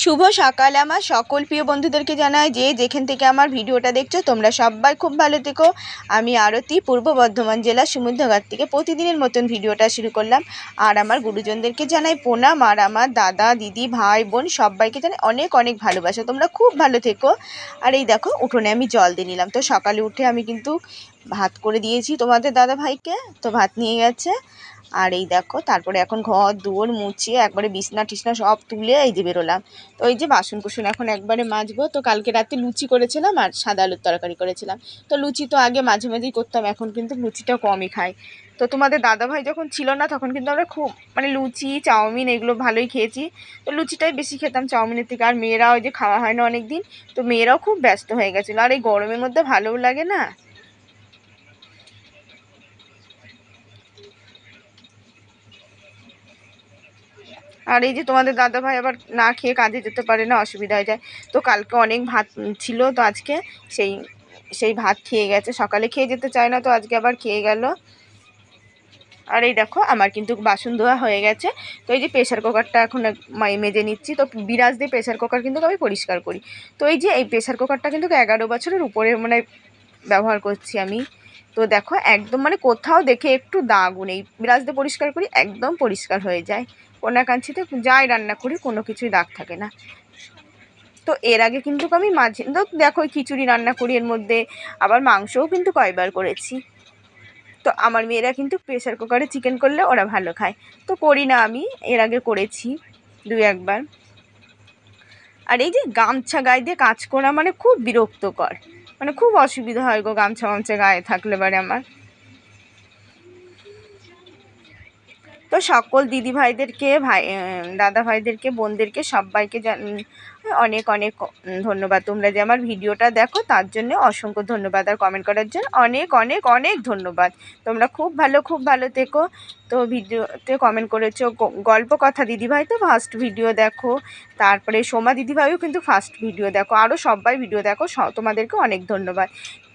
শুভ সকাল আমার সকল প্রিয় বন্ধুদেরকে জানাই যে যেখান থেকে আমার ভিডিওটা দেখছো তোমরা সবাই খুব ভালো থেকো। আমি আরতি পূর্ব বর্ধমান জেলা সমুদ্রঘাট থেকে প্রতিদিনের মতন ভিডিওটা শুরু করলাম। আর আমার গুরুজনদেরকে জানাই প্রণাম, আর আমার দাদা দিদি ভাই বোন সবাইকে জানাই অনেক অনেক ভালোবাসা। তোমরা খুব ভালো থেকো। আর এই দেখো উঠোনে আমি জল দিয়ে নিলাম। তো সকালে উঠে আমি কিন্তু ভাত করে দিয়েছি তোমাদের দাদা ভাইকে, তো ভাত নিয়ে গেছে। আর এই দেখো তারপরে এখন ঘর দুয়ার মুছিয়ে একবারে বিছনা টিছনা সব তুলে এই যে বেরোলাম। তো এই যে বাসন কুসন এখন একবারে মাজবো। তো কালকে রাতে লুচি করেছিলাম আর সাদা আলুর তরকারি করেছিলাম। তো লুচি তো আগে মাঝে মাঝেই করতাম, এখন কিন্তু লুচিটা কমই খাই। তো তোমাদের দাদাভাই যখন ছিল না তখন কিন্তু আমরা খুব লুচি চাউমিন এগুলো ভালোই খেয়েছি। তো লুচিটাই বেশি খেতাম চাউমিনের থেকে। আর মেয়েরা ওই যে খাওয়া হয় না অনেক দিন, তো মেয়েরাও খুব ব্যস্ত হয়ে গেছিলো। আর এই গরমের মধ্যে ভালোও লাগে না। আর এই যে তোমাদের দাদাভাই আবার না খেয়ে কাজে যেতে পারে না, অসুবিধা হয়ে যায়। তো কালকে অনেক ভাত ছিল, তো আজকে সেই সেই ভাত খেয়ে গেছে। সকালে খেয়ে যেতে চায় না, তো আজকে আবার খেয়ে গেল। আর এই দেখো আমার কিন্তু বাসন ধোয়া হয়ে গেছে। তো এই যে প্রেশার কুকারটা এখন মেজে নিচ্ছি। তো বিরাজ দিয়ে প্রেশার কুকার কিন্তু আমি পরিষ্কার করি। তো এই যে এই প্রেশার কুকারটা কিন্তু 11 বছরের উপরে ব্যবহার করছি আমি। তো দেখো একদম কোথাও দেখে একটু দাগও নেই। বিরাজ দিয়ে পরিষ্কার করি একদম পরিষ্কার হয়ে যায়। কোনাকাঞ্চিতে যাই রান্না করি কোনো কিছুই দাগ থাকে না। তো এর আগে কিন্তু আমি মাঝে তো দেখো খিচুড়ি রান্না করি, এর মধ্যে আবার মাংসও কিন্তু কয়বার করেছি। তো আমার মেয়েরা কিন্তু প্রেশার কুকারে চিকেন করলে ওরা ভালো খায়, তো করি না আমি। এর আগে করেছি 2-1 বার। আর এই যে গামছা গায়ে দিয়ে কাজ করা খুব বিরক্তকর, খুব অসুবিধা হয় গো গামছা গায়ে থাকলে পারে আমার। তো সকল দিদি ভাইদেরকে দাদা ভাইদেরকে বোনদেরকে সবাইকে অনেক অনেক ধন্যবাদ। তোমরা যে আমার ভিডিওটা দেখো তার জন্য অসংখ্য ধন্যবাদ, আর কমেন্ট করার জন্য অনেক অনেক অনেক ধন্যবাদ। তোমরা খুব ভালো থেকো। তো ভিডিওতে কমেন্ট করেছো গল্প কথা দিদিভাই, তো ফার্স্ট ভিডিও দেখো। তারপরে সোমা দিদিভাইও কিন্তু ফার্স্ট ভিডিও দেখো। আরও সবাই ভিডিও দেখো, তোমাদেরকে অনেক ধন্যবাদ।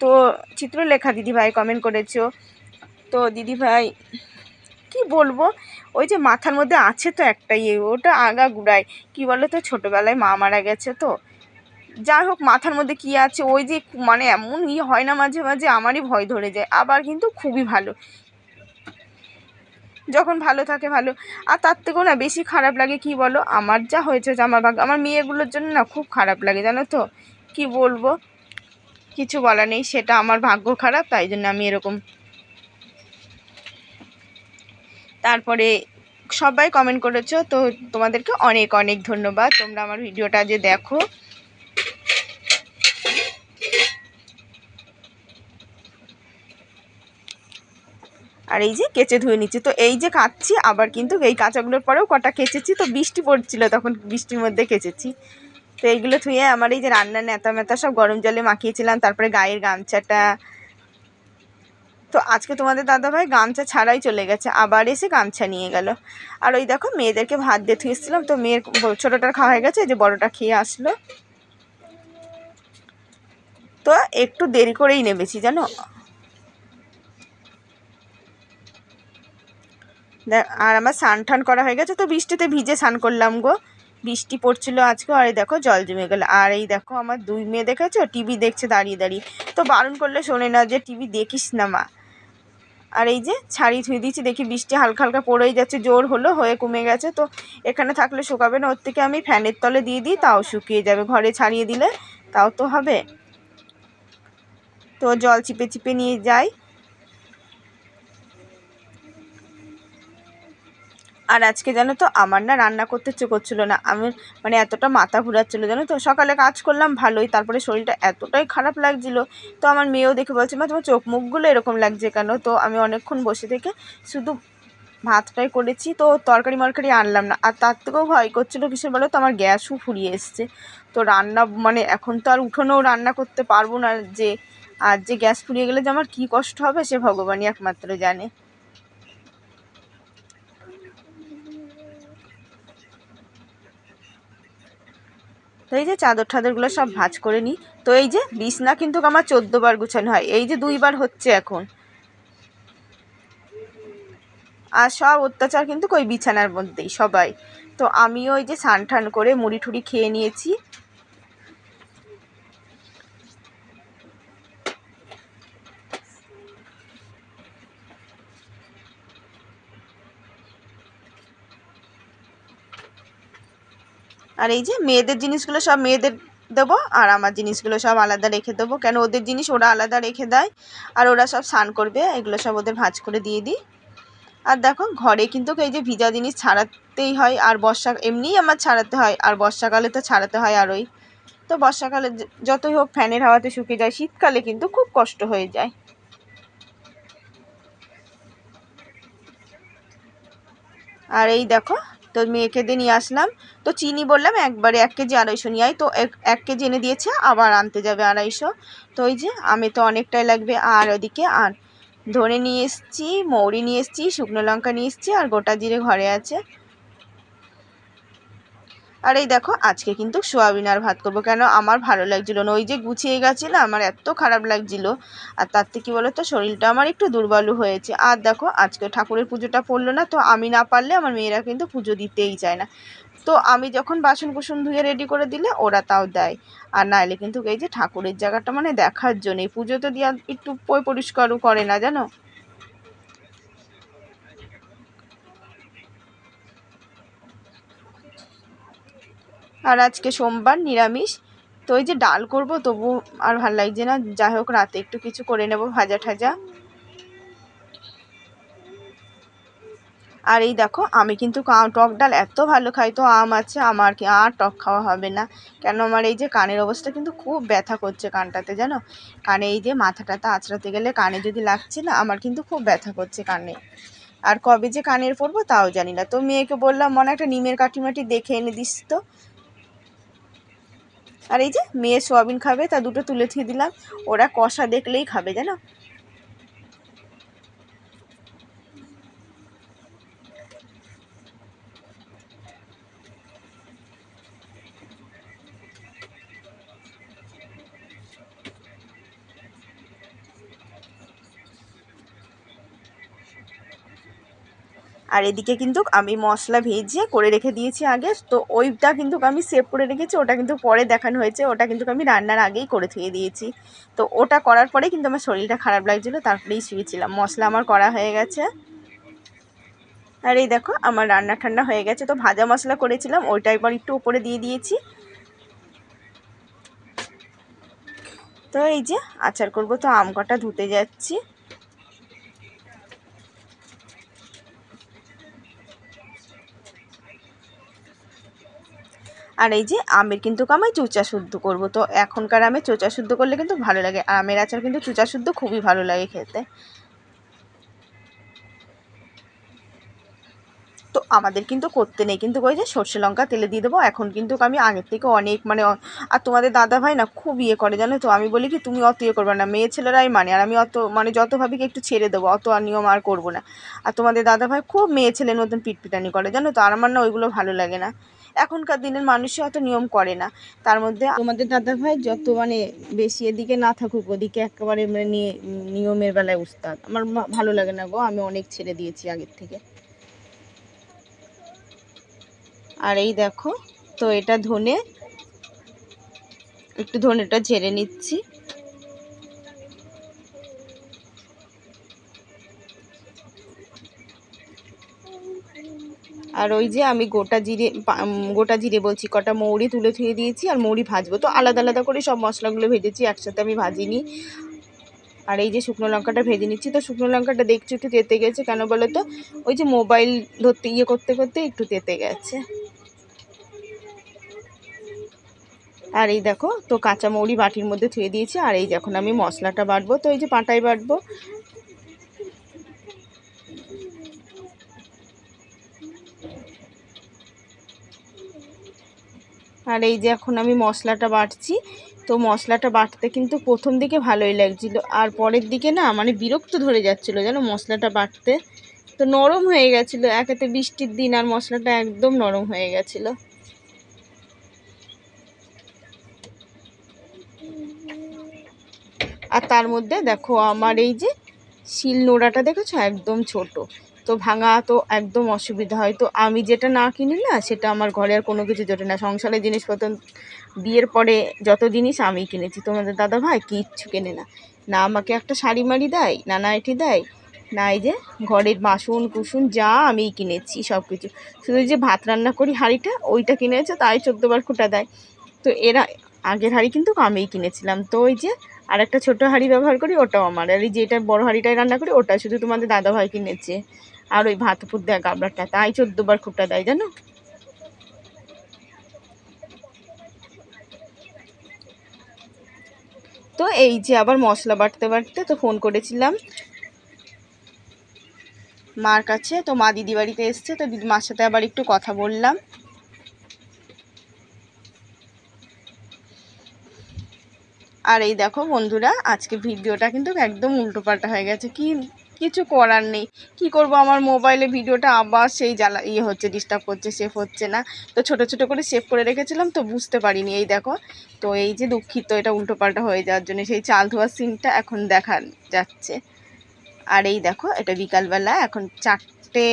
তো চিত্রলেখা দিদিভাই কমেন্ট করেছো। তো দিদিভাই কি বলবো, ওই যে মাথার মধ্যে আছে তো একটাই, ওটা আগাগোড়ায় কি বলো তো, ছোটোবেলায় মা মারা গেছে। তো যাই হোক মাথার মধ্যে কি আছে ওই যে এমন হয় না মাঝে মাঝে আমারই ভয় ধরে যায়। আবার কিন্তু খুবই ভালো, যখন ভালো থাকে ভালো। আর তার থেকেও না বেশি খারাপ লাগে কি বলো, আমার যা হয়েছে যে আমার ভাগ্য, আমার মেয়েগুলোর জন্য না খুব খারাপ লাগে জানো তো। কি বলবো, কিছু বলা নেই, সেটা আমার ভাগ্য খারাপ, তাই জন্য আমি এরকম। তারপরে সবাই কমেন্ট করেছো, তো তোমাদেরকে অনেক অনেক ধন্যবাদ। তোমরা আমার ভিডিওটা যে দেখো। আর এই যে কেচে ধুয়ে নিচ্ছি। তো এই যে কাচ্ছি আবার কিন্তু এই কাঁচাগুলোর পরেও কটা কেচেছি। তো বৃষ্টি পড়ছিল তখন বৃষ্টির মধ্যে কেচেছি। তো এইগুলো ধুয়ে আমার এই যে রান্নার নেতা মেতা সব গরম জলে মাখিয়েছিলাম। তারপরে গায়ের গামছাটা, তো আজকে তোমাদের দাদাভাই গামছা ছাড়াই চলে গেছে, আবার এসে গামছা নিয়ে গেল। আর ওই দেখো মেয়েদেরকে ভাত দিয়ে থুয়েছিলাম। তো মেয়ের ছোটোটার খাওয়া হয়ে গেছে, যে বড়োটা খেয়ে আসলো। তো একটু দেরি করেই নেমেছি জানো। আর আমার স্নান টান করা হয়ে গেছে। তো বৃষ্টিতে ভিজে স্নান করলাম গো, বৃষ্টি পড়ছিল আজকে। আর এই দেখো জল জমে গেল। আর এই দেখো আমার 2 মেয়ে দেখেছো টিভি দেখছে দাঁড়িয়ে দাঁড়িয়ে। তো বারণ করলে শোনে না, যে টিভি দেখিস না মা। আর এই যে ছাড়ি ধুয়ে দিচ্ছি, দেখি বৃষ্টি হালকা হালকা পড়েই যাচ্ছে, জোর হয়ে কমে গেছে। তো এখানে থাকলে শুকাবে না, ওর থেকে আমি ফ্যানের তলে দিয়ে দিই, তাও শুকিয়ে যাবে। ঘরে ছাড়িয়ে দিলে তাও তো হবে। তো জল চিপে চিপে নিয়ে যাই। আর আজকে জানো তো আমার না রান্না করতে ইচ্ছে করছিল না। আমি এতটা মাথা ঘুরাচ্ছিল জানো তো। সকালে কাজ করলাম ভালোই, তারপরে শরীরটা এতটাই খারাপ লাগছিল। তো আমার মেয়েও দেখে বলছে মা তোমার চোখ মুখগুলো এরকম লাগছে কেন। তো আমি অনেকক্ষণ বসে থেকে শুধু ভাতটাই করেছি, তো তরকারি মরকারি আনলাম না। আর তার থেকেও ভয় করছিলো কিসের বলো তো, আমার গ্যাসও ফুরিয়ে এসছে। তো রান্না এখন তো আর উঠোনেও রান্না করতে পারবো না, যে আর যে গ্যাস ফুরিয়ে গেলে যে আমার কী কষ্ট হবে সে ভগবানই একমাত্র জানে। তো এই যে চাদর ঠাদরগুলো সব ভাঁজ করে নিই। তো এই যে বিছনা কিন্তু আমার 14 বার গুছানো হয়, এই যে 2 বার হচ্ছে এখন। আর সব অত্যাচার কিন্তু ওই বিছানার মধ্যেই সবাই। তো আমিও ওই যে স্নান টান করে মুড়ি ঠুড়ি খেয়ে নিয়েছি। আর এই যে মেয়েদের জিনিসগুলো সব মেয়েদের দেবো, আর আমার জিনিসগুলো সব আলাদা রেখে দেবো, কেন ওদের জিনিস ওরা আলাদা রেখে দেয়, আর ওরা সব স্নান করবে, এগুলো সব ওদের ভাঁজ করে দিয়ে দিই। আর দেখো ঘরে কিন্তু এই যে ভিজা জিনিস ছাড়াতেই হয়, আর এমনিই আমার ছাড়াতে হয়, আর বর্ষাকালে তো ছাড়াতে হয় আরোই। তো বর্ষাকালে যতই হোক ফ্যানের হাওয়াতে শুকিয়ে যায়, শীতকালে কিন্তু খুব কষ্ট হয়ে যায়। আর এই দেখো, তো মেয়েকে দিয়ে নিয়ে আসলাম। তো চিনি বললাম একবারে 1 কেজি 250 নিয়ে আয়, তো 1 কেজি এনে দিয়েছে, আবার আনতে যাবে 250। তো ওই যে আমি তো অনেকটাই লাগবে। আর ওদিকে আর ধনে নিয়ে এসেছি, মৌরি নিয়ে এসেছি, শুকনো লঙ্কা নিয়ে এসেছি, আর গোটা জিরে ঘরে আছে। আর এই দেখো আজকে কিন্তু সোয়াবিন আর ভাত করবো, কেন আমার ভালো লাগছিল না, ওই যে গুছিয়ে গেছে না, আমার এত খারাপ লাগছিল। আর তার থেকে কি বলো তো, শরীরটা আমার একটু দুর্বল হয়েছে। আর দেখো আজকে ঠাকুরের পুজোটা পড়লো না, তো আমি না পারলে আমার মেয়েরা কিন্তু পুজো দিতেই চায় না। তো আমি যখন বাসন কুসন ধুয়ে রেডি করে দিলে ওরা তাও দেয়, আর নাইলে কিন্তু এই যে ঠাকুরের জায়গাটা মানে দেখার জন্যই, পুজো তো দিয়া একটু পরিষ্কারও করে না জানো। আর আজকে সোমবার নিরামিষ। তো ওই যে ডাল করব, তবু আর ভাল লাগছে না, যাই হোক রাতে একটু কিছু করে নেব ভাজা ঠাজা। আর এই দেখো আমি কিন্তু টক ডাল এত ভালো খাই, তো আম আছে, আমার কি আর টক খাওয়া হবে না, কেন আমার এই যে কানের অবস্থা কিন্তু খুব ব্যথা করছে কানটাতে জানো। কানে এই যে মাথাটাতে আঁচড়াতে গেলে কানে যদি লাগছে না, আমার কিন্তু খুব ব্যথা করছে কানে। আর কবে যে কানের পরবো তাও জানি না। তো মেয়েকে বললাম মনে একটা নিমের কাঠিমাটি দেখে এনে দিস তো। আর এই যে মেয়ে সোয়াবিন খাবে, তা দুটো তুলে থুয়ে দিলাম, ওরা কষা দেখলেই খাবে জানো। আর এদিকে কিন্তু আমি মশলা ভেজে করে রেখে দিয়েছি আগে, তো ওইটা কিন্তু আমি সেভ করে রেখেছি, ওটা কিন্তু পরে দেখানো হয়েছে, ওটা কিন্তু আমি রান্নার আগেই করে থুয়ে দিয়েছি। তো ওটা করার পরে কিন্তু আমার শরীরটা খারাপ লাগছিলো, তারপরেই শুয়েছিলাম। মশলা আমার করা হয়ে গেছে। আর এই দেখো আমার রান্না ঠান্না হয়ে গেছে, তো ভাজা মশলা করেছিলাম ওইটা এবার একটু উপরে দিয়ে দিয়েছি। তো এই যে আচার করব, তো আম কটা ধুতে যাচ্ছি। আর এই যে আমের কিন্তু আমি চুচা শুদ্ধ করব, তো এখনকার আমের চোচা শুদ্ধ করলে কিন্তু ভালো লাগে, আমের আচার কিন্তু চুচা শুদ্ধ খুবই ভালো লাগে খেতে। তো আমাদের কিন্তু করতে নেই, কিন্তু ওই যে সর্ষে লঙ্কা তেলে দিয়ে দেবো, এখন কিন্তু আমি আগের থেকে অনেক মানে আর তোমাদের দাদা ভাই না খুব ইয়ে করে জানো, তো আমি বলি কি তুমি অত ইয়ে করবে না, মেয়ে ছেলেরাই মানে, আর আমি অত মানে যত ভাবি কি একটু ছেড়ে দেবো, অত আর নিয়ম আর করবো না। আর তোমাদের দাদা ভাই খুব মেয়ে ছেলের মতন পিটপিটানি করে জানো, তো আর আমার না ওইগুলো ভালো লাগে না। এখনকার দিনের মানুষই অত নিয়ম করে না। তার মধ্যে তোমাদের দাদা ভাই যত মানে বেশি এদিকে না থাকুক, ওদিকে একেবারে মানে নিয়মের বেলায় উস্তাদ, আমার ভালো লাগে না গো, আমি অনেক ছেড়ে দিয়েছি আগের থেকে। আর এই দেখো, তো এটা ধনে, একটু ধনেটা ঝেড়ে নিচ্ছি। আর ওই যে আমি গোটা জিরে বলছি, কটা মৌরি তুলে ধুয়ে দিয়েছি, আর মৌরি ভাজবো, তো আলাদা আলাদা করে সব মশলাগুলো ভেজেছি, একসাথে আমি ভাজিনি। আর এই যে শুকনো লঙ্কাটা ভেজে নিচ্ছি, তো শুকনো লঙ্কাটা দেখছি একটু তেতে গেছে, কেন বলো তো, ওই যে মোবাইল ধরতে ইয়ে করতে করতে একটু তেতে গেছে। আর এই দেখো, তো কাঁচা মৌরি বাটির মধ্যে ধুয়ে দিয়েছি। আর এই যখন আমি মশলাটা বাটবো, তো এই যে পাটায় বাটবো। আর এই যে এখন আমি মশলাটা বাটছি, তো মশলাটা বাটতে কিন্তু প্রথম দিকে ভালোই লাগছিল, আর পরের দিকে না মানে বিরক্ত ধরে যাচ্ছিলো যেন মশলাটা বাটতে, তো নরম হয়ে গেছিলো, একেতে বৃষ্টির দিন, আর মশলাটা একদম নরম হয়ে গেছিলো। আর তার মধ্যে দেখো আমার এই যে শিল নোড়াটা দেখেছো একদম ছোট, তো ভাঙা তো একদম অসুবিধা হয়। তো আমি যেটা না কিনি না সেটা আমার ঘরে আর কোনো কিছু জোটে না। সংসারের জিনিসপত্র বিয়ের পরে যত জিনিস আমি কিনেছি, তোমাদের দাদাভাই কিচ্ছু কেনে না। না আমাকে একটা শাড়ি মাড়ি দেয়, না নাইটি দেয়, না এই যে ঘরের বাসন কুসুন যা আমিই কিনেছি সব কিছু। শুধু যে ভাত রান্না করি হাঁড়িটা ওইটা কিনেছে, তাই 14 বার খোঁটা দেয়। তো এরা আগের হাঁড়ি কিন্তু আমিই কিনেছিলাম। তো ওই যে আর একটা ছোটো হাঁড়ি ব্যবহার করি, ওটাও আমার। আর এই যে এটা বড়ো হাঁড়িটাই রান্না করি, ওটা শুধু তোমাদের দাদাভাই কিনেছে। আর ওই ভাত ফুট দেয় গাবলাটা, তাই 14 বার খোঁটা দেয় জানো। তো এই যে আবার মশলা বাটতে বাটতে তো ফোন করেছিলাম মার কাছে। তো মা দিদি বাড়িতে এসছে, তো দিদি মার সাথে আবার একটু কথা বললাম। আর এই দেখো বন্ধুরা, আজকে ভিডিওটা কিন্তু একদম উল্টোপাল্টা হয়ে গেছে। কিছু করার নেই, কি করব, আমার মোবাইলে ভিডিওটা আবার সেই জ্বালা হচ্ছে, ডিস্টার্ব করছে, সেভ হচ্ছে না। তো ছোট ছোট করে সেভ করে রেখেছিলাম, তো বুঝতে পারিনি। এই দেখো, তো এই যে দুঃখিত, এটা উল্টোপাল্টা হয়ে যাওয়ার জন্য সেই চাল ধোয়ার সিনটা এখন দেখা যাচ্ছে। আর এই দেখো, এটা বিকালবেলা, এখন 4টে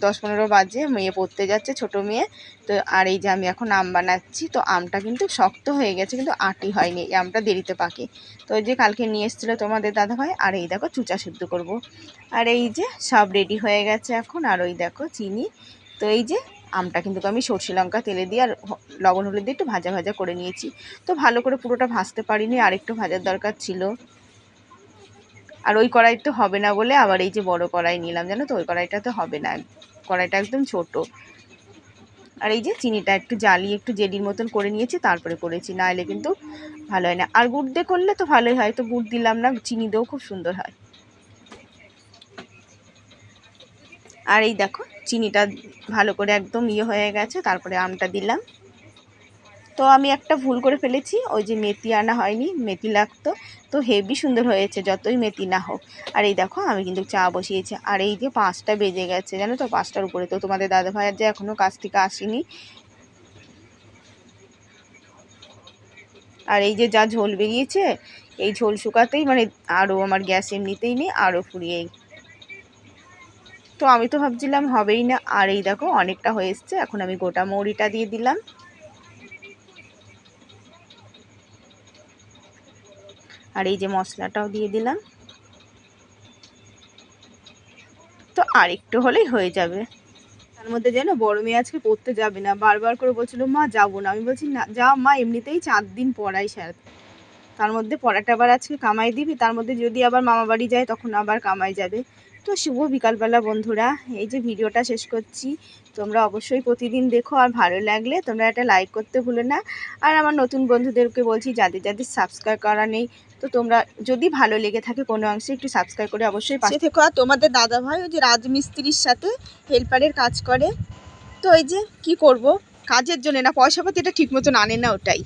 10-15 বাজে, মেয়ে পড়তে যাচ্ছে, ছোট মেয়ে। তো আর এই যে আমি এখন আম বানাচ্ছি। তো আমটা কিন্তু শক্ত হয়ে গেছে, কিন্তু আটি হয়নি, এই আমটা দেরিতে পাকে। তো ওই যে কালকে নিয়ে এসেছিলো তোমাদের দাদাভাই। আর এই দেখো চুচা সিদ্ধ করব। আর এই যে সব রেডি হয়ে গেছে এখন। আর ওই দেখো চিনি। তো এই যে আমটা কিন্তু আমি সরষে লঙ্কা তেলে দিয়ে আর লবণ হলুদ দিয়ে একটু ভাজা ভাজা করে নিয়েছি। তো ভালো করে পুরোটা ভাজতে পারিনি, আর একটু ভাজার দরকার ছিল। আর ওই কড়াই তো হবে না বলে আবার এই যে বড় কড়াই নিলাম, জানো তো। ওই কড়াইটা তো হবে না, কড়াইটা একদম ছোট। আর এই যে চিনিটা একটু জ্বালিয়ে একটু জেডির মতন করে নিয়েছি, তারপরে করেছি, না এলে কিন্তু ভালো হয় না। আর গুড় দিয়ে করলে তো ভালোই হয়, তো গুড় দিলাম না, চিনি দিয়েও খুব সুন্দর হয়। আর এই দেখো চিনিটা ভালো করে একদম হয়ে গেছে, তারপরে আমটা দিলাম। তো আমি একটা ভুল করে ফেলেছি, ওই যে মেথি আনা হয়নি, মেথি লাগতো। তো হেভি সুন্দর হয়েছে যতই মেথি না হোক। আর এই দেখো আমি কিন্তু চা বসিয়েছি। আর এই যে 5টা বেজে গেছে জানো তো, 5টার উপরে। তো তোমাদের দাদাভাই আর যে এখনও কাজ থেকে আসেনি। আর এই যে যা ঝোল বেরিয়েছে, এই ঝোল শুকাতেই মানে আরও আমার গ্যাস এমনিতেই নেই, আরও ফুরিয়েই। তো আমি তো ভাবছিলাম হবেই না, আর এই দেখো অনেকটা হয়ে এসছে। এখন আমি গোটা মৌরিটা দিয়ে দিলাম। আর এই যে মশলাটাও দিয়ে দিলাম। তো আর একটু হলেই হয়ে যাবে। তার মধ্যে যেন বড় মেয়ে আজকে পড়তে যাবে না, বারবার করে বলছিল মা যাবো না। আমি বলছি না যা মা, এমনিতেই 4 দিন পড়াই স্যার, তার মধ্যে পড়াটা আবার আজকে কামাই দিবি, তার মধ্যে যদি আবার মামা বাড়ি যায় তখন আবার কামাই যাবে। তো শুভ বিকালবেলা বন্ধুরা, এই যে ভিডিওটা শেষ করছি। তোমরা অবশ্যই প্রতিদিন দেখো, আর ভালো লাগলে তোমরা একটা লাইক করতে ভুলো না। আর আমার নতুন বন্ধুদেরকে বলছি, যাদের যাদের সাবস্ক্রাইব করা নেই, তো তোমরা যদি ভালো লেগে থাকে কোনো অংশে একটু সাবস্ক্রাইব করে অবশ্যই পাশে থেকো। আর তোমাদের দাদাভাই ওই যে রাজমিস্ত্রির সাথে হেল্পারের কাজ করে। তো এই যে কি করব, কাজের জন্য না, পয়সা পাতি এটা ঠিক মতন আনে না, ওটাই।